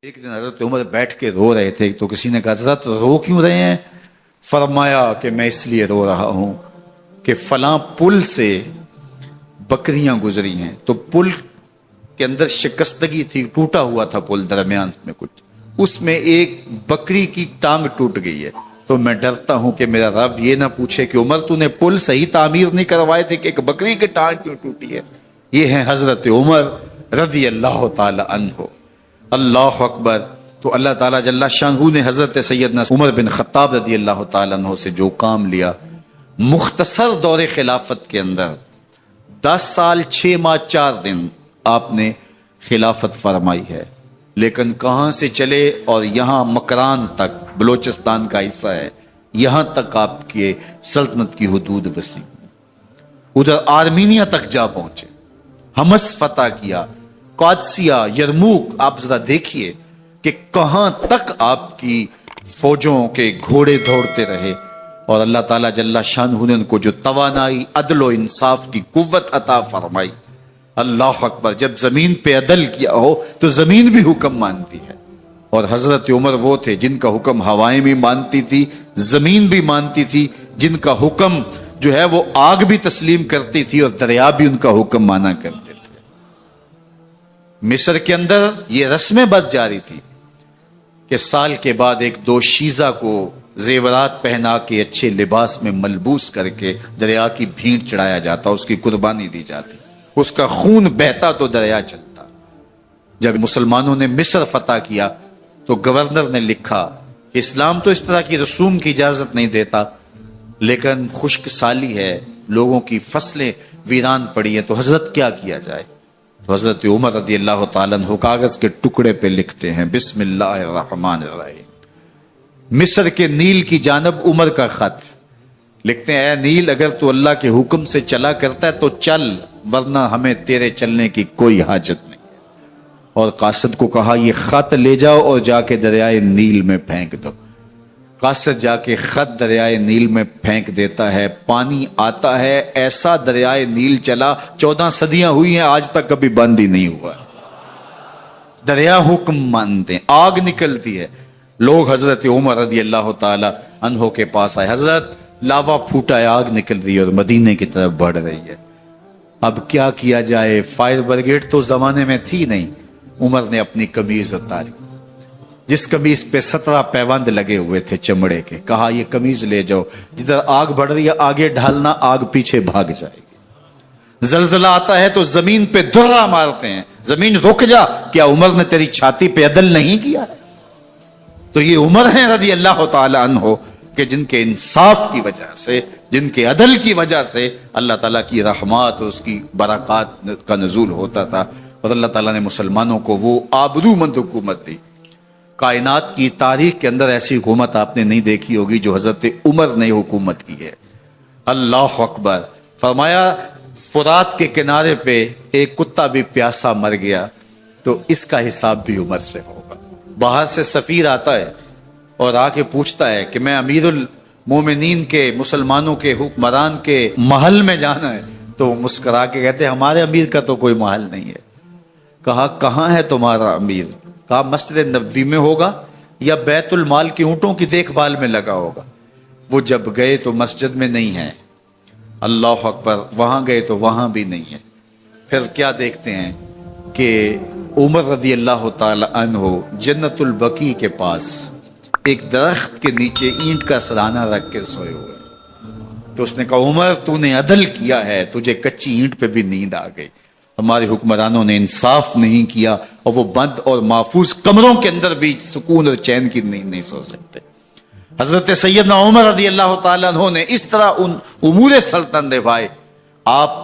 ایک دن حضرت عمر بیٹھ کے رو رہے تھے تو کسی نے کہا حضرت رو کیوں رہے ہیں؟ فرمایا کہ میں اس لیے رو رہا ہوں کہ فلاں پل سے بکریاں گزری ہیں تو پل کے اندر شکستگی تھی، ٹوٹا ہوا تھا پل درمیان میں کچھ، اس میں ایک بکری کی ٹانگ ٹوٹ گئی ہے، تو میں ڈرتا ہوں کہ میرا رب یہ نہ پوچھے کہ عمر تو نے پل صحیح تعمیر نہیں کروائے تھے کہ ایک بکری کی ٹانگ کیوں ٹوٹی ہے۔ یہ ہیں حضرت عمر رضی اللہ تعالی عنہ۔ اللہ اکبر۔ تو اللہ تعالیٰ جل شانہ نے حضرت سیدنا عمر بن خطاب رضی اللہ تعالیٰ عنہ سے جو کام لیا، مختصر دور خلافت کے اندر 10 سال 6 ماہ 4 دن آپ نے خلافت فرمائی ہے، لیکن کہاں سے چلے اور یہاں مکران تک، بلوچستان کا حصہ ہے، یہاں تک آپ کے سلطنت کی حدود وسیع، ادھر آرمینیا تک جا پہنچے، حمص فتح کیا، قادسیہ، یرموک۔ آپ ذرا دیکھیے کہ کہاں تک آپ کی فوجوں کے گھوڑے دوڑتے رہے، اور اللہ تعالیٰ جل شانہ نے ان کو جو توانائی، عدل و انصاف کی قوت عطا فرمائی۔ اللہ اکبر۔ جب زمین پہ عدل کیا ہو تو زمین بھی حکم مانتی ہے، اور حضرت عمر وہ تھے جن کا حکم ہوائیں بھی مانتی تھی، زمین بھی مانتی تھی، جن کا حکم جو ہے وہ آگ بھی تسلیم کرتی تھی اور دریا بھی ان کا حکم مانا کرتے تھے۔ مصر کے اندر یہ رسم بد جاری تھی کہ سال کے بعد ایک دوشیزہ کو زیورات پہنا کے اچھے لباس میں ملبوس کر کے دریا کی بھینٹ چڑھایا جاتا، اس کی قربانی دی جاتی، اس کا خون بہتا تو دریا چلتا۔ جب مسلمانوں نے مصر فتح کیا تو گورنر نے لکھا کہ اسلام تو اس طرح کی رسوم کی اجازت نہیں دیتا، لیکن خشک سالی ہے، لوگوں کی فصلیں ویران پڑی ہیں، تو حضرت کیا کیا جائے؟ تو حضرت عمر رضی اللہ تعالیٰ عنہ کاغذ کے ٹکڑے پہ لکھتے ہیں بسم اللہ الرحمن الرحیم۔ مصر کے نیل کی جانب عمر کا خط لکھتے ہیں، اے نیل اگر تو اللہ کے حکم سے چلا کرتا ہے تو چل، ورنہ ہمیں تیرے چلنے کی کوئی حاجت نہیں۔ اور قاصد کو کہا یہ خط لے جاؤ اور جا کے دریائے نیل میں پھینک دو۔ قاصد جا کے خط دریائے نیل میں پھینک دیتا ہے، پانی آتا ہے، ایسا دریائے نیل چلا، 14 صدیاں ہوئی ہیں آج تک کبھی بند ہی نہیں ہوا۔ دریا حکم مانتے ہیں، آگ نکلتی ہے۔ لوگ حضرت عمر رضی اللہ تعالی عنہ کے پاس آئے، حضرت لاوا پھوٹا ہے، آگ نکل رہی ہے اور مدینے کی طرف بڑھ رہی ہے، اب کیا کیا جائے؟ فائر بریگیڈ تو زمانے میں تھی نہیں۔ عمر نے اپنی قمیض اتاری، جس قمیض پہ 17 پیوند لگے ہوئے تھے چمڑے کے، کہا یہ قمیض لے جاؤ، جدھر آگ بڑھ رہی ہے آگے ڈھالنا، آگ پیچھے بھاگ جائے گی۔ زلزلہ آتا ہے تو زمین پہ دھرا مارتے ہیں، زمین رک جا، کیا عمر نے تیری چھاتی پہ عدل نہیں کیا؟ تو یہ عمر ہیں رضی اللہ تعالی عنہ کہ جن کے انصاف کی وجہ سے، جن کے عدل کی وجہ سے اللہ تعالیٰ کی رحمات اور اس کی برکات کا نزول ہوتا تھا، اور اللہ تعالیٰ نے مسلمانوں کو وہ آبرو مند حکومت دی۔ کائنات کی تاریخ کے اندر ایسی حکومت آپ نے نہیں دیکھی ہوگی جو حضرت عمر نے حکومت کی ہے۔ اللہ اکبر۔ فرمایا فرات کے کنارے پہ ایک کتا بھی پیاسا مر گیا تو اس کا حساب بھی عمر سے ہوگا۔ باہر سے سفیر آتا ہے اور آ کے پوچھتا ہے کہ میں امیر المومنین کے، مسلمانوں کے حکمران کے محل میں جانا ہے، تو وہ مسکرا کے کہتے ہیں ہمارے امیر کا تو کوئی محل نہیں ہے۔ کہا کہاں ہے تمہارا امیر؟ کہا مسجد نبوی میں ہوگا یا بیت المال کے اونٹوں کی دیکھ بھال میں لگا ہوگا۔ وہ جب گئے تو مسجد میں نہیں ہے، اللہ اکبر، وہاں گئے تو وہاں بھی نہیں ہے۔ پھر کیا دیکھتے ہیں کہ عمر رضی اللہ تعالی عنہ جنت البقیع کے پاس ایک درخت کے نیچے اینٹ کا سرانہ رکھ کے سوئے ہوئے، تو اس نے کہا عمر تو نے عدل کیا ہے، تجھے کچی اینٹ پہ بھی نیند آ گئی۔ ہمارے حکمرانوں نے انصاف نہیں کیا اور وہ بند اور محفوظ کمروں کے اندر بھی سکون اور چین کی نیند نہیں سو سکتے۔ حضرت سیدنا عمر رضی اللہ تعالیٰ عنہ نے اس طرح ان امور سلطنت نبھائے۔ آپ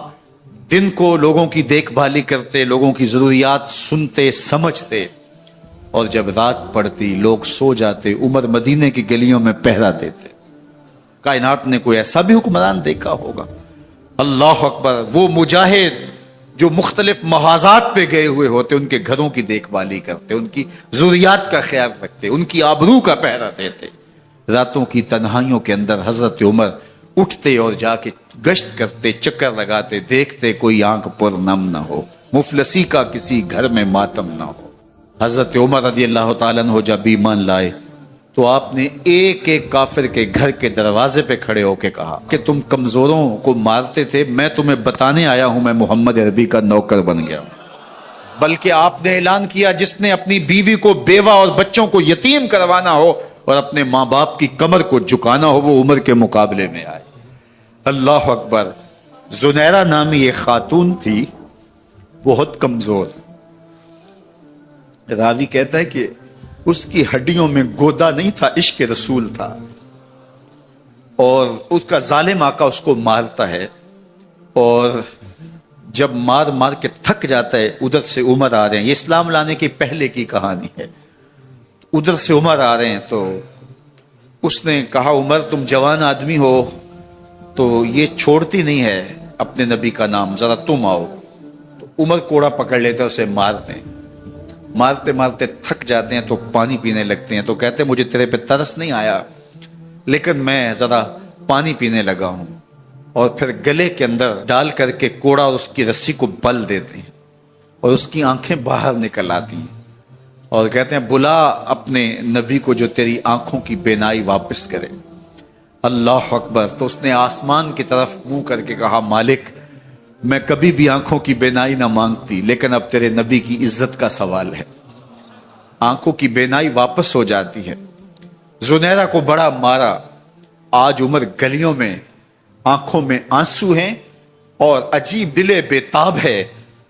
دن کو لوگوں کی دیکھ بھالی کرتے، لوگوں کی ضروریات سنتے سمجھتے، اور جب رات پڑتی لوگ سو جاتے، عمر مدینے کی گلیوں میں پہرا دیتے۔ کائنات نے کوئی ایسا بھی حکمران دیکھا ہوگا؟ اللہ اکبر۔ وہ مجاہد جو مختلف محاذات پہ گئے ہوئے ہوتے، ان کے گھروں کی دیکھ بھالی کرتے، ان کی ضروریات کا خیال رکھتے، ان کی آبرو کا پہرا دیتے۔ راتوں کی تنہائیوں کے اندر حضرت عمر اٹھتے اور جا کے گشت کرتے، چکر لگاتے، دیکھتے کوئی آنکھ پر نم نہ ہو، مفلسی کا کسی گھر میں ماتم نہ ہو۔ حضرت عمر رضی اللہ تعالیٰ عنہ جب ایمان لائے تو آپ نے ایک ایک کافر کے گھر کے دروازے پہ کھڑے ہو کے کہا کہ تم کمزوروں کو مارتے تھے، میں تمہیں بتانے آیا ہوں میں محمد عربی کا نوکر بن گیا ہوں۔ بلکہ آپ نے اعلان کیا جس نے اپنی بیوی کو، بیوہ اور بچوں کو یتیم کروانا ہو اور اپنے ماں باپ کی کمر کو جھکانا ہو وہ عمر کے مقابلے میں آئے۔ اللہ اکبر۔ زنیرہ نامی ایک خاتون تھی، بہت کمزور، راوی کہتا ہے کہ اس کی ہڈیوں میں گودا نہیں تھا، عشق رسول تھا، اور اس کا ظالم آقا اس کو مارتا ہے، اور جب مار مار کے تھک جاتا ہے ادھر سے عمر آ رہے ہیں، یہ اسلام لانے کی پہلے کی کہانی ہے، ادھر سے عمر آ رہے ہیں تو اس نے کہا عمر تم جوان آدمی ہو تو یہ چھوڑتی نہیں ہے اپنے نبی کا نام، ذرا تم آؤ۔ تو عمر کوڑا پکڑ لیتے اسے مارتے ہیں، مارتے مارتے تھک جاتے ہیں تو پانی پینے لگتے ہیں، تو کہتے ہیں مجھے تیرے پہ ترس نہیں آیا لیکن میں ذرا پانی پینے لگا ہوں، اور پھر گلے کے اندر ڈال کر کے کوڑا اور اس کی رسی کو بل دیتے ہیں اور اس کی آنکھیں باہر نکل آتی ہیں اور کہتے ہیں بلا اپنے نبی کو جو تیری آنکھوں کی بینائی واپس کرے۔ اللہ اکبر۔ تو اس نے آسمان کی طرف منہ کر کے کہا مالک میں کبھی بھی آنکھوں کی بینائی نہ مانگتی لیکن اب تیرے نبی کی عزت کا سوال ہے۔ آنکھوں کی بینائی واپس ہو جاتی ہے۔ زنیرہ کو بڑا مارا، آج عمر گلیوں میں آنکھوں میں آنسو ہیں اور عجیب دل بے تاب ہے،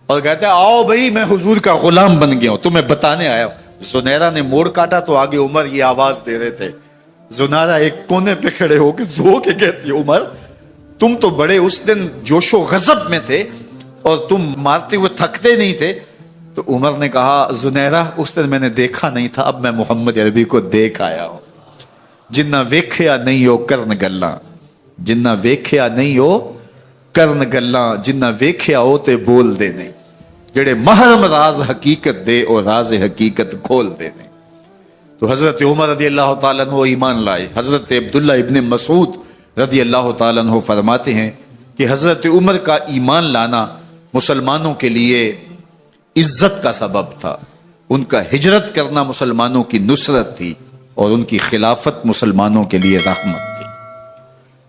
اور کہتے ہیں آؤ بھئی میں حضور کا غلام بن گیا ہوں، تمہیں بتانے آیا ہوں۔ زنیرہ نے موڑ کاٹا تو آگے عمر یہ آواز دے رہے تھے۔ زنیرہ ایک کونے پہ کھڑے ہو کے رو کے کہتی ہے عمر تم تو بڑے اس دن جوش و غضب میں تھے اور تم مارتے ہوئے تھکتے نہیں تھے۔ تو عمر نے کہا زنیرہ اس دن میں نے دیکھا نہیں تھا، اب میں محمد عربی کو دیکھ آیا ہوں۔ جنہ ویکھیا نہیں ہو کرن گلاں، جنہ ویکھیا نہیں ہو کرن گلاں، جنہ ویکھیا ہو تے بول دے نہیں، جڑے محرم راز حقیقت دے اور راز حقیقت کھول دے نہیں۔ تو حضرت عمر رضی اللہ تعالیٰ عنہ ایمان لائے۔ حضرت عبداللہ ابن مسعود رضی اللہ تعالیٰ عنہ فرماتے ہیں کہ حضرت عمر کا ایمان لانا مسلمانوں کے لیے عزت کا سبب تھا، ان کا ہجرت کرنا مسلمانوں کی نصرت تھی اور ان کی خلافت مسلمانوں کے لیے رحمت تھی۔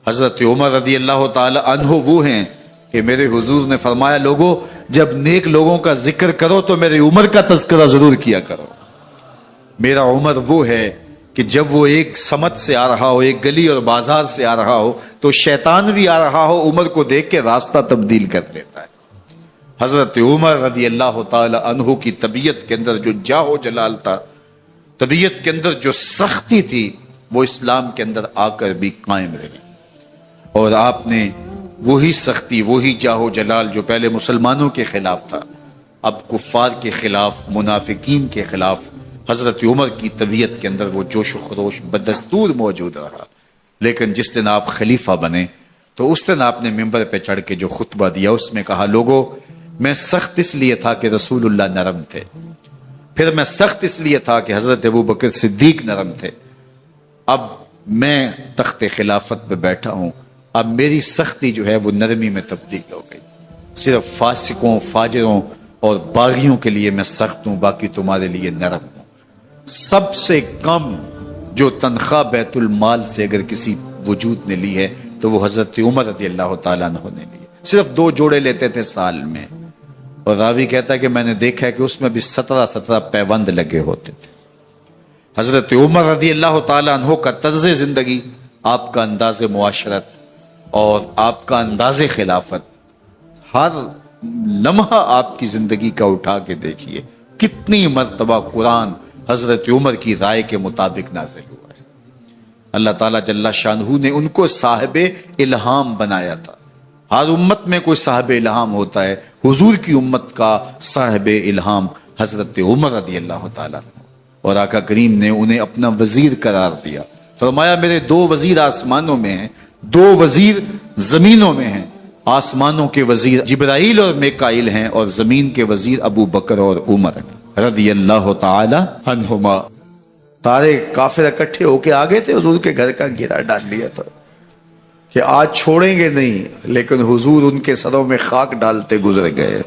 حضرت عمر رضی اللہ تعالی عنہ وہ ہیں کہ میرے حضور نے فرمایا لوگوں جب نیک لوگوں کا ذکر کرو تو میرے عمر کا تذکرہ ضرور کیا کرو۔ میرا عمر وہ ہے کہ جب وہ ایک سمت سے آ رہا ہو، ایک گلی اور بازار سے آ رہا ہو تو شیطان بھی آ رہا ہو، عمر کو دیکھ کے راستہ تبدیل کر لیتا ہے۔ حضرت عمر رضی اللہ تعالی عنہ کی طبیعت کے اندر جو جاہ و جلال تھا، طبیعت کے اندر جو سختی تھی، وہ اسلام کے اندر آ کر بھی قائم رہی، اور آپ نے وہی سختی، وہی جاہ و جلال جو پہلے مسلمانوں کے خلاف تھا، اب کفار کے خلاف، منافقین کے خلاف حضرت عمر کی طبیعت کے اندر وہ جوش و خروش بدستور موجود رہا۔ لیکن جس دن آپ خلیفہ بنے تو اس دن آپ نے ممبر پہ چڑھ کے جو خطبہ دیا اس میں کہا لوگوں میں سخت اس لیے تھا کہ رسول اللہ نرم تھے، پھر میں سخت اس لیے تھا کہ حضرت ابوبکر صدیق نرم تھے، اب میں تخت خلافت پہ بیٹھا ہوں، اب میری سختی جو ہے وہ نرمی میں تبدیل ہو گئی، صرف فاسقوں، فاجروں اور باغیوں کے لیے میں سخت ہوں، باقی تمہارے لیے نرم ہوں۔ سب سے کم جو تنخواہ بیت المال سے اگر کسی وجود نے لی ہے تو وہ حضرت عمر رضی اللہ تعالیٰ عنہ نے لی، صرف 2 جوڑے لیتے تھے سال میں، اور راوی کہتا ہے کہ میں نے دیکھا ہے کہ اس میں بھی 17 پیوند لگے ہوتے تھے۔ حضرت عمر رضی اللہ تعالیٰ عنہ کا طرز زندگی، آپ کا انداز معاشرت اور آپ کا انداز خلافت، ہر لمحہ آپ کی زندگی کا اٹھا کے دیکھیے کتنی مرتبہ قرآن حضرت عمر کی رائے کے مطابق نازل ہوا ہے۔ اللہ تعالیٰ جل شانہ نے ان کو صاحب الہام بنایا تھا۔ ہر امت میں کوئی صاحب الہام ہوتا ہے، حضور کی امت کا صاحب الہام حضرت عمر رضی اللہ تعالیٰ عنہ، اور آقا کریم نے انہیں اپنا وزیر قرار دیا، فرمایا میرے 2 وزیر آسمانوں میں ہیں، 2 وزیر زمینوں میں ہیں، آسمانوں کے وزیر جبرائیل اور میکائیل ہیں اور زمین کے وزیر ابو بکر اور عمر ہیں رضی اللہ تعالی عنہما۔ سارے کافر اکٹھے ہو کے آگے تھے، حضور کے گھر کا گھیرا ڈال لیا تھا کہ آج چھوڑیں گے نہیں، لیکن حضور ان کے سروں میں خاک ڈالتے گزر گئے۔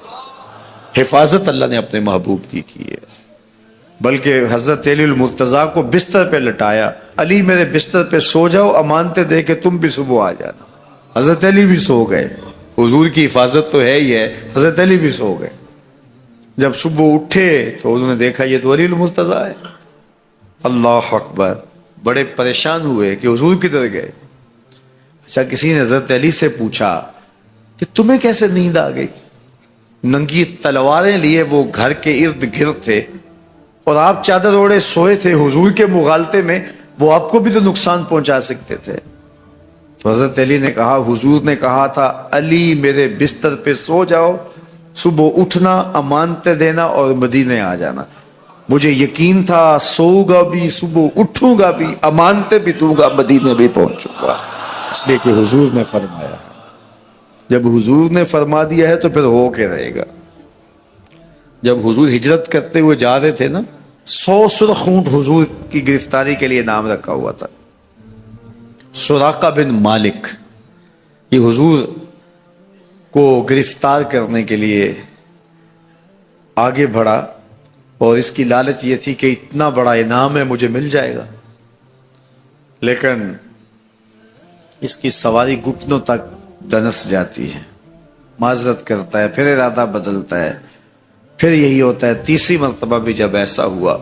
حفاظت اللہ نے اپنے محبوب کی ہے۔ بلکہ حضرت علی المرتضیٰ کو بستر پہ لٹایا، علی میرے بستر پہ سو جاؤ، امانتیں دے کے تم بھی صبح آ جانا۔ حضرت علی بھی سو گئے، حضور کی حفاظت تو ہے ہی ہے، حضرت علی بھی سو گئے۔ جب صبح اٹھے تو انہوں نے دیکھا یہ تو علی المرتضیٰ ہے۔ اللہ اکبر، بڑے پریشان ہوئے کہ حضور کدھر گئے۔ اچھا، کسی نے حضرت علی سے پوچھا کہ تمہیں کیسے نیند آ گئی؟ ننگی تلواریں لیے وہ گھر کے ارد گرد تھے اور آپ چادر اوڑے سوئے تھے حضور کے مغالطے میں، وہ آپ کو بھی تو نقصان پہنچا سکتے تھے۔ تو حضرت علی نے کہا حضور نے کہا تھا علی میرے بستر پہ سو جاؤ، صبح اٹھنا، امانتیں دینا اور مدینے آ جانا۔ مجھے یقین تھا سوؤں گا بھی، صبح اٹھوں گا بھی، امانتیں بھی دوں گا، مدینے بھی پہنچوں گا، اس لیے کہ حضور نے فرمایا ہے۔ جب حضور نے فرما دیا ہے تو پھر ہو کے رہے گا۔ جب حضور ہجرت کرتے ہوئے جا رہے تھے نا، 100 سرخ اونٹ حضور کی گرفتاری کے لیے نام رکھا ہوا تھا۔ سراقہ بن مالک یہ حضور کو گرفتار کرنے کے لیے آگے بڑھا اور اس کی لالچ یہ تھی کہ اتنا بڑا انعام ہے مجھے مل جائے گا، لیکن اس کی سواری گھٹنوں تک دنس جاتی ہے، معذرت کرتا ہے، پھر ارادہ بدلتا ہے، پھر یہی ہوتا ہے۔ تیسری مرتبہ بھی جب ایسا ہوا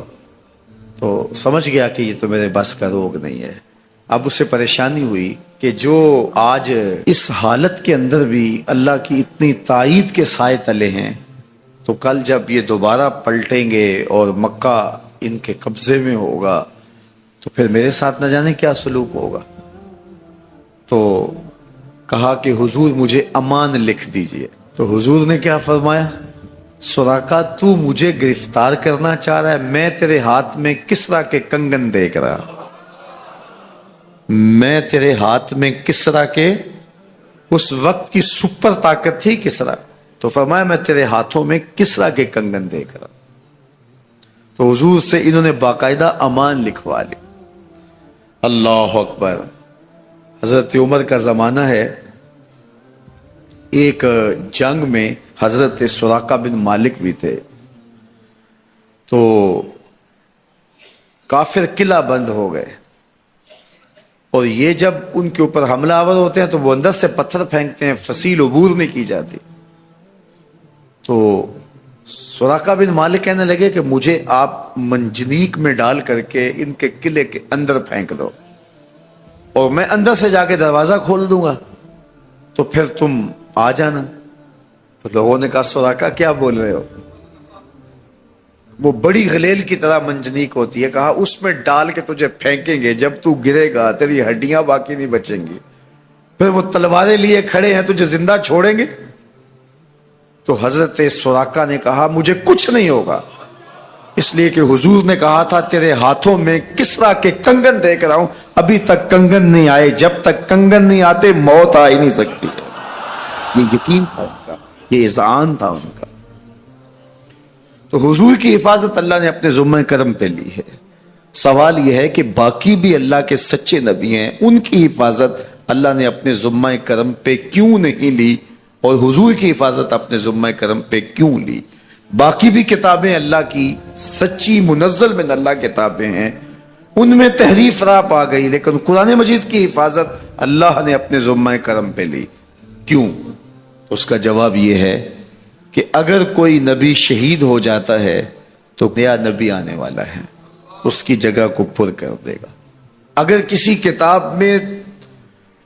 تو سمجھ گیا کہ یہ تو میرے بس کا روگ نہیں ہے۔ اب اسے پریشانی ہوئی کہ جو آج اس حالت کے اندر بھی اللہ کی اتنی تائید کے سائے تلے ہیں، تو کل جب یہ دوبارہ پلٹیں گے اور مکہ ان کے قبضے میں ہوگا تو پھر میرے ساتھ نہ جانے کیا سلوک ہوگا۔ تو کہا کہ حضور مجھے امان لکھ دیجئے۔ تو حضور نے کیا فرمایا؟ سراقہ تو مجھے گرفتار کرنا چاہ رہا ہے، میں تیرے ہاتھ میں کسرا کے کنگن دیکھ رہا، میں تیرے ہاتھ میں کسرا کے، اس وقت کی سپر طاقت تھی کسرا، تو فرمایا میں تیرے ہاتھوں میں کسرا کے کنگن دیکھ رہا۔ تو حضور سے انہوں نے باقاعدہ امان لکھوا لی۔ اللہ اکبر۔ حضرت عمر کا زمانہ ہے، ایک جنگ میں حضرت سراقہ بن مالک بھی تھے، تو کافر قلعہ بند ہو گئے، اور یہ جب ان کے اوپر حملہ آور ہوتے ہیں تو وہ اندر سے پتھر پھینکتے ہیں، فصیل عبور نہیں کی جاتی۔ تو سراقہ بن مالک کہنے لگے کہ مجھے آپ منجنیق میں ڈال کر کے ان کے قلعے کے اندر پھینک دو اور میں اندر سے جا کے دروازہ کھول دوں گا، تو پھر تم آ جانا۔ تو لوگوں نے کہا سراقہ کیا بول رہے ہو؟ وہ بڑی غلیل کی طرح منجنیق ہوتی ہے، کہا اس میں ڈال کے تجھے پھینکیں گے، جب تو گرے گا تیری ہڈیاں باقی نہیں بچیں گی، پھر وہ تلواریں لیے کھڑے ہیں تجھے زندہ چھوڑیں گے۔ تو حضرت سراقہ نے کہا مجھے کچھ نہیں ہوگا، اس لیے کہ حضور نے کہا تھا تیرے ہاتھوں میں کسرا کے کنگن دیکھ رہا ہوں، ابھی تک کنگن نہیں آئے، جب تک کنگن نہیں آتے موت آ ہی نہیں سکتی۔ یہ یقین تھا ان کا، یہ اذعان تھا ان کا۔ تو حضور کی حفاظت اللہ نے اپنے ذمہ کرم پہ لی ہے۔ سوال یہ ہے کہ باقی بھی اللہ کے سچے نبی ہیں، ان کی حفاظت اللہ نے اپنے ذمہ کرم پہ کیوں نہیں لی، اور حضور کی حفاظت اپنے ذمہ کرم پہ کیوں لی؟ باقی بھی کتابیں اللہ کی سچی منزل من اللہ کتابیں ہیں، ان میں تحریف راپ آ گئی، لیکن قرآن مجید کی حفاظت اللہ نے اپنے ذمہ کرم پہ لی۔ کیوں؟ اس کا جواب یہ ہے کہ اگر کوئی نبی شہید ہو جاتا ہے تو نیا نبی آنے والا ہے، اس کی جگہ کو پر کر دے گا۔ اگر کسی کتاب میں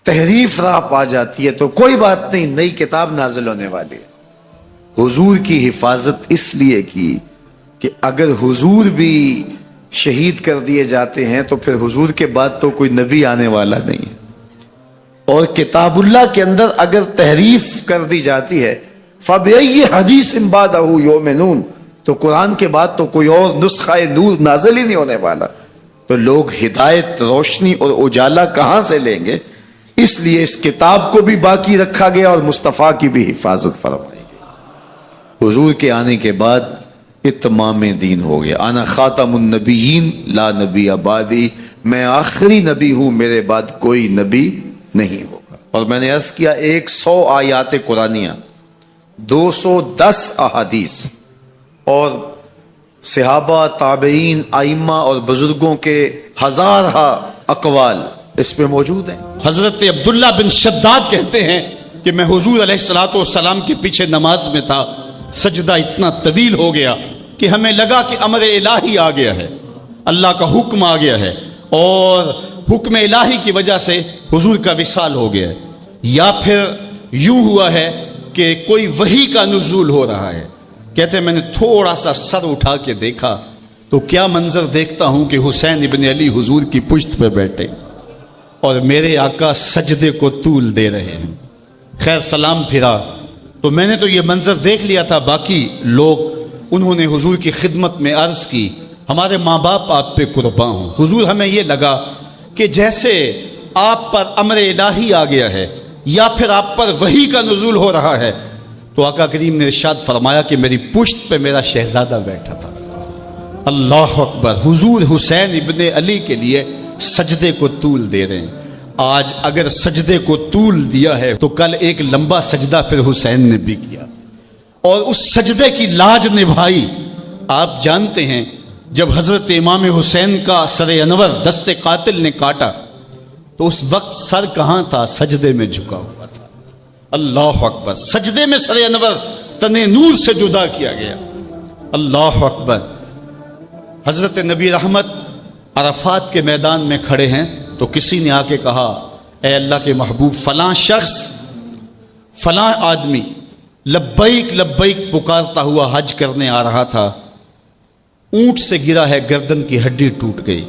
تحریف راپ آ جاتی ہے تو کوئی بات نہیں، نئی کتاب نازل ہونے والی ہے۔ حضور کی حفاظت اس لیے کی کہ اگر حضور بھی شہید کر دیے جاتے ہیں تو پھر حضور کے بعد تو کوئی نبی آنے والا نہیں ہے، اور کتاب اللہ کے اندر اگر تحریف کر دی جاتی ہے فَبِأَيِّ حَدِيثٍ بَعْدَهُ يُؤْمِنُونَ، تو قرآن کے بعد تو کوئی اور نسخہ نور نازل ہی نہیں ہونے والا، تو لوگ ہدایت، روشنی اور اجالا کہاں سے لیں گے؟ اس لیے اس کتاب کو بھی باقی رکھا گیا اور مصطفیٰ کی بھی حفاظت فرمائی گئی۔ حضور کے آنے کے بعد اتمام دین ہو گیا۔ انا خاتم النبیین لا نبی بعدی، میں آخری نبی ہوں، میرے بعد کوئی نبی نہیں ہوگا۔ اور میں نے عرض کیا 100 آیات قرآنیہ، 210 احادیث اور صحابہ، تابعین، ائمہ اور بزرگوں کے ہزارہ اقوال اس پہ موجود ہیں۔ حضرت عبداللہ بن شداد کہتے ہیں کہ میں حضور علیہ الصلوۃ والسلام کے پیچھے نماز میں تھا، سجدہ اتنا طویل ہو گیا کہ ہمیں لگا کہ امر الہی آ گیا ہے، اللہ کا حکم آ گیا ہے، اور حکم الہی کی وجہ سے حضور کا وصال ہو گیا ہے، یا پھر یوں ہوا ہے کہ کوئی وحی کا نزول ہو رہا ہے۔ کہتے ہیں میں نے تھوڑا سا سر اٹھا کے دیکھا تو کیا منظر دیکھتا ہوں کہ حسین ابن علی حضور کی پشت پہ بیٹھے اور میرے آقا سجدے کو طول دے رہے ہیں۔ خیر سلام پھرا تو میں نے تو یہ منظر دیکھ لیا تھا، باقی لوگ انہوں نے حضور کی خدمت میں عرض کی ہمارے ماں باپ آپ پہ قربان ہوں حضور، ہمیں یہ لگا کہ جیسے آپ پر امر الہی آ گیا ہے یا پھر آپ پر وحی کا نزول ہو رہا ہے۔ تو آقا کریم نے ارشاد فرمایا کہ میری پشت پہ میرا شہزادہ بیٹھا تھا۔ اللہ اکبر، حضور حسین ابن علی کے لیے سجدے کو طول دے رہے ہیں۔ آج اگر سجدے کو طول دیا ہے تو کل ایک لمبا سجدہ پھر حسین نے بھی کیا اور اس سجدے کی لاج نبھائی۔ آپ جانتے ہیں جب حضرت امام حسین کا سر انور دست قاتل نے کاٹا تو اس وقت سر کہاں تھا؟ سجدے میں جھکا ہوا تھا۔ اللہ اکبر، سجدے میں سر انور تن نور سے جدا کیا گیا۔ اللہ اکبر۔ حضرت نبی رحمت عرفات کے میدان میں کھڑے ہیں تو کسی نے آ کے کہا اے اللہ کے محبوب، فلاں شخص، فلاں آدمی لبیک لبیک پکارتا ہوا حج کرنے آ رہا تھا، اونٹ سے گرا ہے، گردن کی ہڈی ٹوٹ گئی،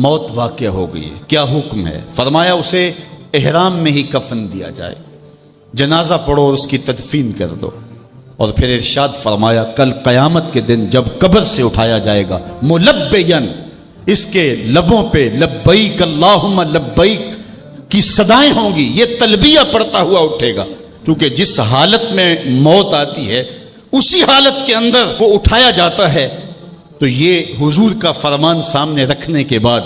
موت واقع ہو گئی، کیا حکم ہے؟ فرمایا اسے احرام میں ہی کفن دیا جائے، جنازہ پڑھو اور اس کی تدفین کر دو۔ اور پھر ارشاد فرمایا کل قیامت کے دن جب قبر سے اٹھایا جائے گا ملبین، اس کے لبوں پہ لبیک اللہم لبیک کی صدائیں ہوں گی، یہ تلبیہ پڑھتا ہوا اٹھے گا، کیونکہ جس حالت میں موت آتی ہے اسی حالت کے اندر وہ اٹھایا جاتا ہے۔ تو یہ حضور کا فرمان سامنے رکھنے کے بعد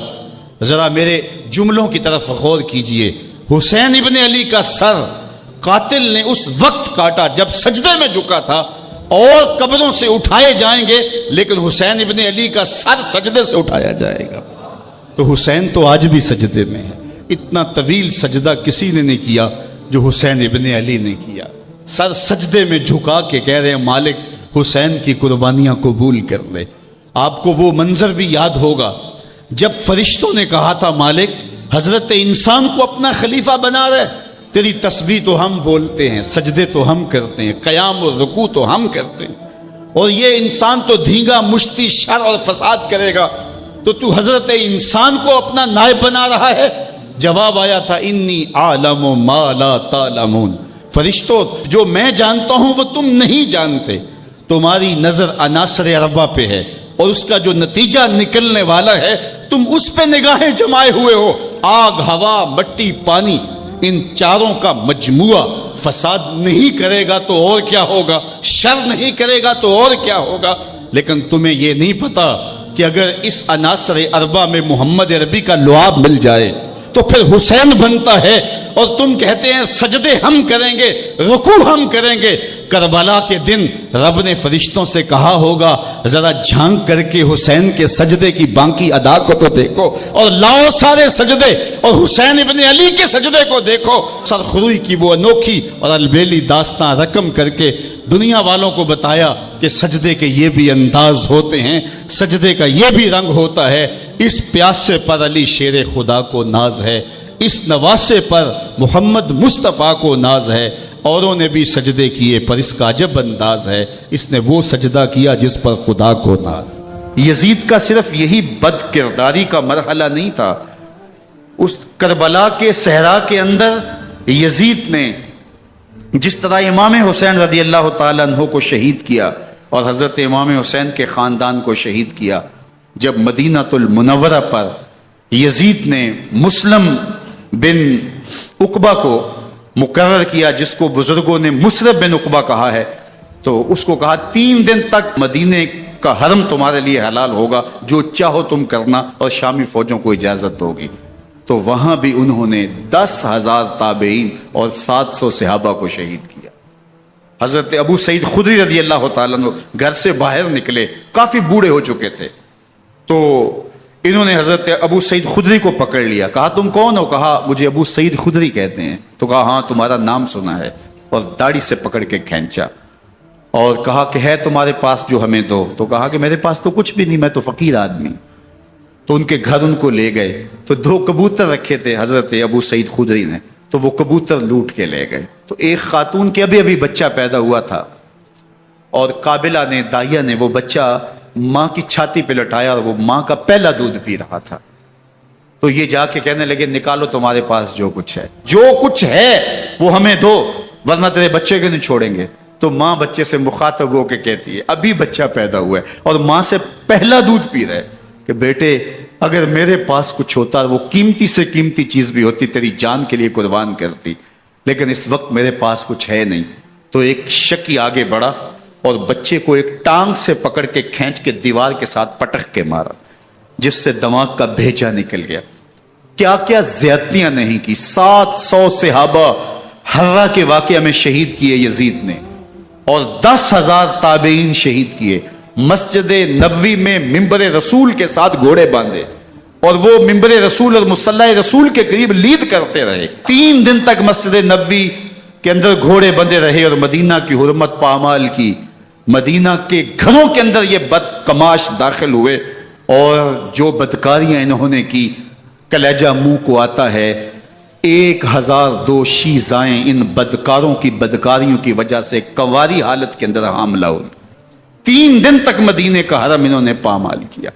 ذرا میرے جملوں کی طرف غور کیجئے۔ حسین ابن علی کا سر قاتل نے اس وقت کاٹا جب سجدے میں جھکا تھا، اور قبروں سے اٹھائے جائیں گے لیکن حسین ابن علی کا سر سجدے سے اٹھایا جائے گا۔ تو حسین تو آج بھی سجدے میں ہے۔ اتنا طویل سجدہ کسی نے نہیں کیا جو حسین ابن علی نے کیا۔ سر سجدے میں جھکا کے کہہ رہے ہیں مالک حسین کی قربانیاں قبول کر لے۔ آپ کو وہ منظر بھی یاد ہوگا جب فرشتوں نے کہا تھا مالک حضرت انسان کو اپنا خلیفہ بنا رہے، تیری تسبیح تو ہم بولتے ہیں، سجدے تو ہم کرتے ہیں، قیام اور رکوع تو ہم کرتے ہیں، اور یہ انسان تو دھینگا مشتی شر اور فساد کرے گا، تو حضرت انسان کو اپنا نائب بنا رہا ہے۔ جواب آیا تھا انی عالم ما لا تعلمون، فرشتوں جو میں جانتا ہوں وہ تم نہیں جانتے، تمہاری نظر عناصر اربعہ پہ ہے اور اس کا جو نتیجہ نکلنے والا ہے تم اس پہ نگاہیں جمائے ہوئے ہو۔ آگ، ہوا، مٹی، پانی، ان چاروں کا مجموعہ فساد نہیں کرے گا تو اور کیا ہوگا، شر نہیں کرے گا تو اور کیا ہوگا، لیکن تمہیں یہ نہیں پتا کہ اگر اس عناصر اربعہ میں محمد عربی کا لعاب مل جائے تو پھر حسین بنتا ہے، اور تم کہتے ہیں سجدے ہم کریں گے، رکوع ہم کریں گے۔ کربلا کے دن رب نے فرشتوں سے کہا ہوگا ذرا جھانک کر کے حسین کے سجدے کی باقی ادا کو تو دیکھو، اور لاؤ سارے سجدے اور حسین ابن علی کے سجدے کو دیکھو۔ سرخروئی کی وہ انوکھی اور البیلی داستان رقم کر کے دنیا والوں کو بتایا کہ سجدے کے یہ بھی انداز ہوتے ہیں، سجدے کا یہ بھی رنگ ہوتا ہے۔ اس پیاسے پر علی شیر خدا کو ناز ہے، اس نواسے پر محمد مصطفیٰ کو ناز ہے، اوروں نے بھی سجدے کیے پر اس کا عجب انداز ہے، اس نے وہ سجدہ کیا جس پر خدا کو ناز۔ یزید کا صرف یہی بد کرداری کا مرحلہ نہیں تھا، اس کربلا کے صحرا کے اندر یزید نے جس طرح امام حسین رضی اللہ تعالیٰ عنہ کو شہید کیا اور حضرت امام حسین کے خاندان کو شہید کیا، جب مدینہ المنورہ پر یزید نے مسلم بن عقبہ کو مقرر کیا، جس کو بزرگوں نے مصرب بن عقبہ کہا ہے، تو اس کو کہا 3 دن تک مدینے کا حرم تمہارے لیے حلال ہوگا، جو چاہو تم کرنا، اور شامی فوجوں کو اجازت ہوگی۔ تو وہاں بھی انہوں نے 10,000 تابعین اور 700 صحابہ کو شہید کیا۔ حضرت ابو سعید خدری رضی اللہ تعالیٰ عنہ گھر سے باہر نکلے، کافی بوڑھے ہو چکے تھے، تو انہوں نے حضرت ابو سعید خدری کو پکڑ لیا، کہا تم کون ہو؟ کہا مجھے ابو سعید خدری کہتے ہیں۔ تو کہا ہاں تمہارا نام سنا ہے، اور داڑھی سے پکڑ کے کھینچا اور کہا کہ ہے تمہارے پاس جو ہمیں دو؟ تو کہا کہ میرے پاس تو کچھ بھی نہیں، میں تو فقیر آدمی۔ تو ان کے گھر ان کو لے گئے، تو 2 کبوتر رکھے تھے حضرت ابو سعید خدری نے، تو وہ کبوتر لوٹ کے لے گئے۔ تو ایک خاتون کے ابھی بچہ پیدا ہوا تھا، اور قابلہ نے، دائیا نے وہ بچہ ماں کی چھاتی پہ لٹایا، اور وہ ماں کا پہلا دودھ پی رہا تھا۔ تو یہ جا کے کہنے لگے نکالو تمہارے پاس جو کچھ ہے، جو کچھ ہے وہ ہمیں دو، ورنہ تیرے بچے کو نہیں چھوڑیں گے۔ تو ماں بچے سے مخاطب ہو کے کہتی ہے، ابھی بچہ پیدا ہوا ہے اور ماں سے پہلا دودھ پی رہے، کہ بیٹے اگر میرے پاس کچھ ہوتا، وہ قیمتی سے قیمتی چیز بھی ہوتی، تیری جان کے لیے قربان کرتی، لیکن اس وقت میرے پاس کچھ ہے نہیں۔ تو ایک شکی آگے بڑھا اور بچے کو ایک ٹانگ سے پکڑ کے کھینچ کے دیوار کے ساتھ پٹک کے مارا، جس سے دماغ کا بھیجا نکل گیا۔ کیا کیا زیادتیاں نہیں کی۔ 700 صحابہ حرہ کے واقعہ میں شہید کیے یزید نے، اور 10,000 تابعین شہید کیے۔ مسجد نبوی میں ممبر رسول کے ساتھ گھوڑے باندھے، اور وہ ممبر رسول اور مصلی رسول کے قریب لید کرتے رہے۔ 3 دن تک مسجد نبوی کے اندر گھوڑے بندھے رہے، اور مدینہ کی حرمت پامال کی۔ مدینہ کے گھروں کے اندر یہ بدکماش داخل ہوئے، اور جو بدکاریاں انہوں نے کی کلیجہ منہ کو آتا ہے۔ 1002 شیزائیں ان بدکاروں کی بدکاریوں کی وجہ سے کنواری حالت کے اندر حاملہ ہوئی۔ 3 دن تک مدینے کا حرم انہوں نے پامال کیا،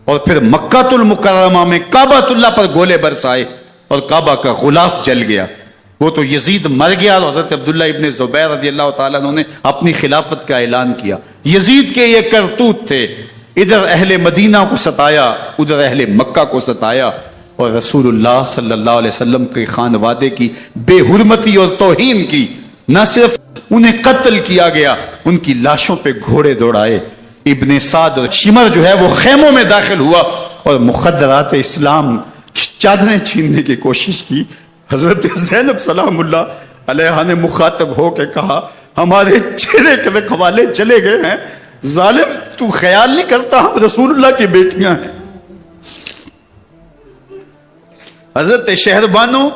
اور پھر مکہ المکرمہ میں کعبۃ اللہ پر گولے برسائے، اور کعبہ کا غلاف جل گیا۔ وہ تو یزید مر گیا، اور حضرت عبداللہ ابن زبیر رضی اللہ تعالیٰ عنہ نے اپنی خلافت کا اعلان کیا۔ یزید کے یہ کرتوت تھے، ادھر اہل مدینہ کو ستایا، ادھر اہل مکہ کو ستایا، اور رسول اللہ صلی اللہ علیہ وسلم کے خانوادے کی بے حرمتی اور توہین کی۔ نہ صرف انہیں قتل کیا گیا، ان کی لاشوں پہ گھوڑے دوڑائے۔ ابن سعد اور شمر جو ہے وہ خیموں میں داخل ہوا، اور مخدرات اسلام چادریں چھیننے کی کوشش کی۔ حضرت زینب سلام اللہ علیہ نے مخاطب ہو کے کہا ہمارے چہرے کے رکھوالے چلے گئے ہیں، ظالم تو خیال نہیں کرتا ہم رسول اللہ کی بیٹیاں ہیں۔ حضرت شہربانو،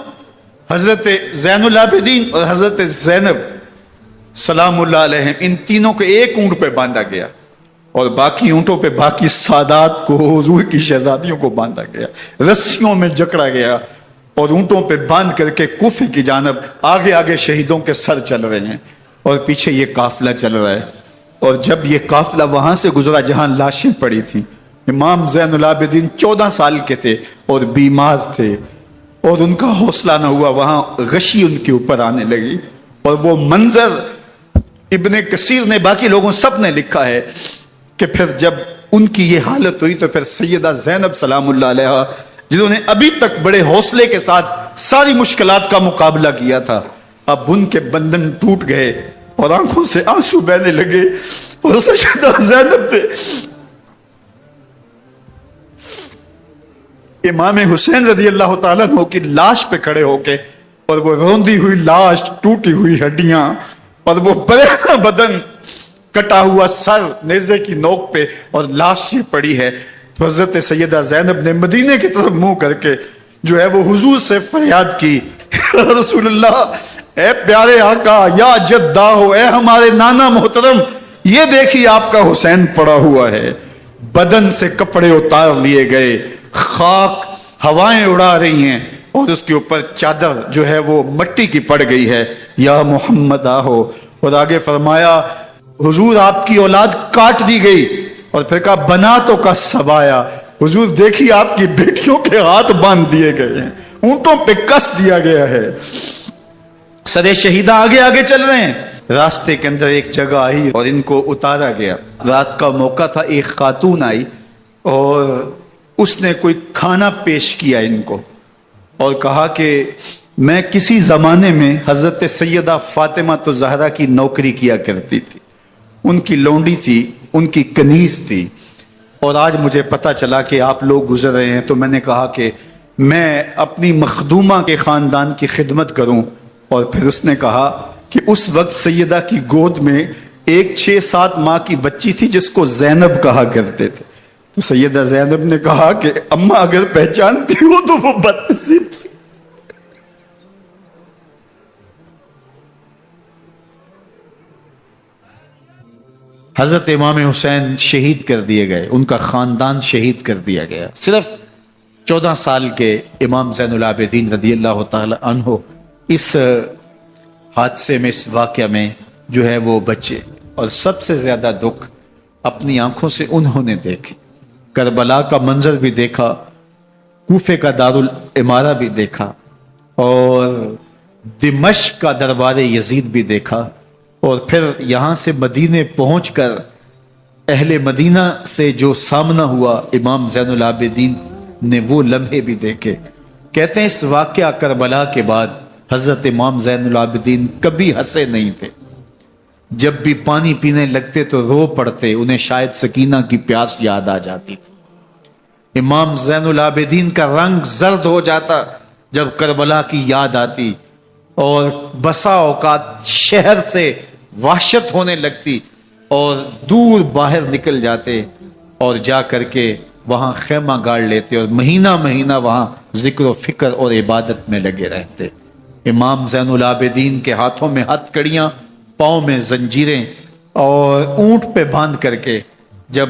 حضرت زین العابدین اور حضرت زینب سلام اللہ علیہ، ان تینوں کو ایک اونٹ پہ باندھا گیا، اور باقی اونٹوں پہ باقی سادات کو، حضور کی شہزادیوں کو باندھا گیا، رسیوں میں جکڑا گیا، اور اونٹوں پہ باندھ کر کے کوفے کی جانب آگے آگے شہیدوں کے سر چل رہے ہیں، اور پیچھے یہ قافلہ چل رہا ہے۔ اور جب یہ قافلہ وہاں سے گزرا جہاں لاشیں پڑی تھیں، امام زین العابدین 14 سال کے تھے اور بیمار تھے، اور ان کا حوصلہ نہ ہوا، وہاں غشی ان کے اوپر آنے لگی، اور وہ منظر ابن کثیر نے، باقی لوگوں سب نے لکھا ہے کہ پھر جب ان کی یہ حالت ہوئی تو پھر سیدہ زینب سلام اللہ علیہ، جنہوں نے ابھی تک بڑے حوصلے کے ساتھ ساری مشکلات کا مقابلہ کیا تھا، اب ان کے بندن ٹوٹ گئے اور آنکھوں سے آنسو بہنے لگے، اور سیدہ زینب تھے امام حسین رضی اللہ تعالیٰ عنہ کی لاش پہ کھڑے ہو کے، اور وہ روندی ہوئی لاش، ٹوٹی ہوئی ہڈیاں، اور وہ برینا بدن، کٹا ہوا سر نیزے کی نوک پہ، اور لاش یہ پڑی ہے۔ تو حضرت سیدہ زینب نے مدینے کی طرف منہ کر کے جو ہے وہ حضور سے فریاد کی، رسول اللہ، اے پیارے آقا، یا جدہ ہو، اے ہمارے نانا محترم، یہ دیکھیے آپ کا حسین پڑا ہوا ہے۔ بدن سے کپڑے اتار لیے گئے، خاک ہوائیں اڑا رہی ہیں، اور اس کے اوپر چادر جو ہے وہ مٹی کی پڑ گئی ہے۔ یا محمد آہو، اور آگے فرمایا حضور آپ کی اولاد کاٹ دی گئی، اور پھر کہا بناتوں کا سبایا، حضور دیکھیے آپ کی بیٹیوں کے ہاتھ باندھ دیے گئے ہیں، اونٹوں پہ کس دیا گیا ہے۔ سرے شہیدہ آگے آگے چل رہے ہیں، راستے کے اندر ایک جگہ آئی اور ان کو اتارا گیا۔ رات کا موقع تھا، ایک خاتون آئی اور اس نے کوئی کھانا پیش کیا ان کو، اور کہا کہ میں کسی زمانے میں حضرت سیدہ فاطمہ تو زہرا کی نوکری کیا کرتی تھی، ان کی لونڈی تھی، ان کی کنیز تھی، اور آج مجھے پتا چلا کہ آپ لوگ گزر رہے ہیں، تو میں نے کہا کہ میں اپنی مخدومہ کے خاندان کی خدمت کروں۔ اور پھر اس نے کہا کہ اس وقت سیدہ کی گود میں ایک 6-7 ماہ کی بچی تھی جس کو زینب کہا کرتے تھے. تو سیدہ زینب نے کہا کہ اماں اگر پہچانتی ہو تو وہ بدنصیب سے. حضرت امام حسین شہید کر دیے گئے، ان کا خاندان شہید کر دیا گیا. صرف 14 سال کے امام زین العابدین رضی اللہ تعالی عنہ اس حادثے میں، اس واقعہ میں جو ہے وہ بچے. اور سب سے زیادہ دکھ اپنی آنکھوں سے انہوں نے دیکھے. کربلا کا منظر بھی دیکھا، کوفے کا دارالعمارہ بھی دیکھا، اور دمشق کا دربار یزید بھی دیکھا، اور پھر یہاں سے مدینے پہنچ کر اہل مدینہ سے جو سامنا ہوا امام زین العابدین نے وہ لمحے بھی دیکھے. کہتے ہیں اس واقعہ کربلا کے بعد حضرت امام زین العابدین کبھی ہنسے نہیں تھے. جب بھی پانی پینے لگتے تو رو پڑتے، انہیں شاید سکینہ کی پیاس یاد آ جاتی تھی. امام زین العابدین کا رنگ زرد ہو جاتا جب کربلا کی یاد آتی، اور بسا اوقات شہر سے وحشت ہونے لگتی اور دور باہر نکل جاتے اور جا کر کے وہاں خیمہ گاڑ لیتے اور مہینہ مہینہ وہاں ذکر و فکر اور عبادت میں لگے رہتے. امام زین العابدین کے ہاتھوں میں ہتھ کڑیاں، پاؤں میں زنجیریں، اور اونٹ پہ باندھ کر کے جب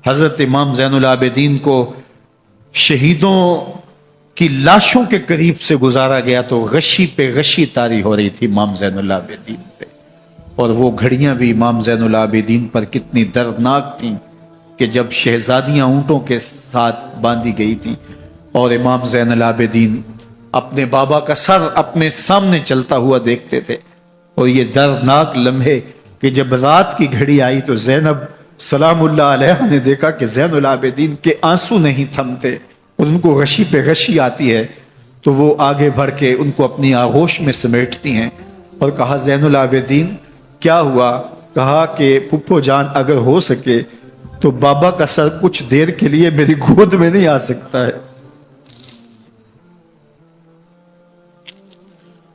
حضرت امام زین العابدین کو شہیدوں کی لاشوں کے قریب سے گزارا گیا تو غشی پہ غشی طاری ہو رہی تھی امام زین العابدین پہ. اور وہ گھڑیاں بھی امام زین العابدین پر کتنی دردناک تھیں کہ جب شہزادیاں اونٹوں کے ساتھ باندھی گئی تھی اور امام زین العابدین اپنے بابا کا سر اپنے سامنے چلتا ہوا دیکھتے تھے. اور یہ دردناک لمحے کہ جب رات کی گھڑی آئی تو زینب سلام اللہ علیہ نے دیکھا کہ زین العابدین کے آنسو نہیں تھمتے اور ان کو غشی پہ غشی آتی ہے، تو وہ آگے بڑھ کے ان کو اپنی آغوش میں سمیٹتی ہیں اور کہا زین العابدین کیا ہوا؟ کہا کہ پھپھو جان اگر ہو سکے تو بابا کا سر کچھ دیر کے لیے میری گود میں نہیں آ سکتا ہے.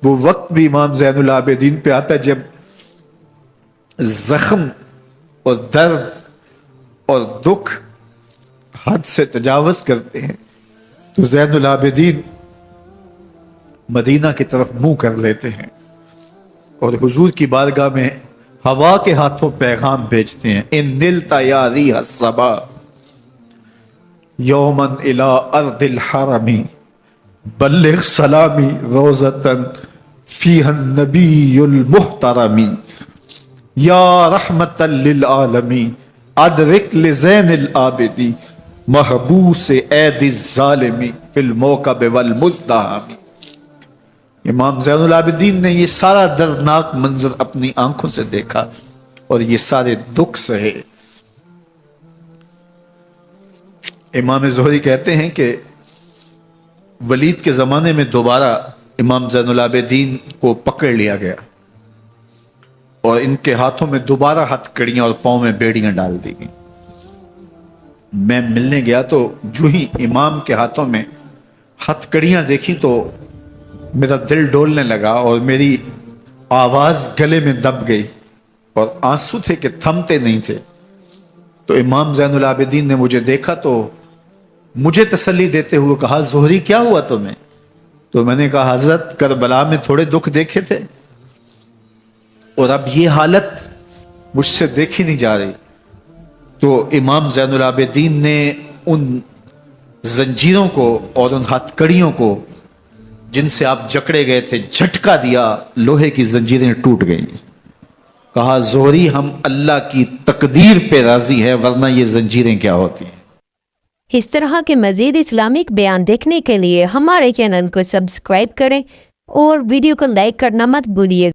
وہ وقت بھی امام زین العابدین پہ آتا جب زخم اور درد اور دکھ حد سے تجاوز کرتے ہیں تو زین العابدین مدینہ کی طرف منہ کر لیتے ہیں اور حضور کی بارگاہ میں ہوا کے ہاتھوں پیغام بھیجتے ہیں. ان نلتا یا ریح الصبا یوما الی ارض الحرم بلغ سلامی روزتن فیہا النبی المحترم یا رحمتا للعالمین ادرک لزین العابدی محبوس عید الظالمی فی الموکب والمزدحم. امام زین العابدین نے یہ سارا دردناک منظر اپنی آنکھوں سے دیکھا اور یہ سارے دکھ سہے. امام زہری کہتے ہیں کہ ولید کے زمانے میں دوبارہ امام زین العابدین کو پکڑ لیا گیا اور ان کے ہاتھوں میں دوبارہ ہتھ کڑیاں اور پاؤں میں بیڑیاں ڈال دی گئیں. میں ملنے گیا تو جو ہی امام کے ہاتھوں میں ہتھ کڑیاں دیکھی تو میرا دل ڈولنے لگا اور میری آواز گلے میں دب گئی اور آنسو تھے کہ تھمتے نہیں تھے. تو امام زین العابدین نے مجھے دیکھا تو مجھے تسلی دیتے ہوئے کہا زہری کیا ہوا تمہیں؟ تو میں نے کہا حضرت کربلا میں تھوڑے دکھ دیکھے تھے اور اب یہ حالت مجھ سے دیکھی نہیں جا رہی. تو امام زین العابدین نے ان زنجیروں کو اور ان ہتھ کڑیوں کو جن سے آپ جکڑے گئے تھے جھٹکا دیا، لوہے کی زنجیریں ٹوٹ گئیں. کہا زہری ہم اللہ کی تقدیر پہ راضی ہے ورنہ یہ زنجیریں کیا ہوتی ہیں. اس طرح کے مزید اسلامک بیان دیکھنے کے لیے ہمارے چینل کو سبسکرائب کریں اور ویڈیو کو لائک کرنا مت بھولیے.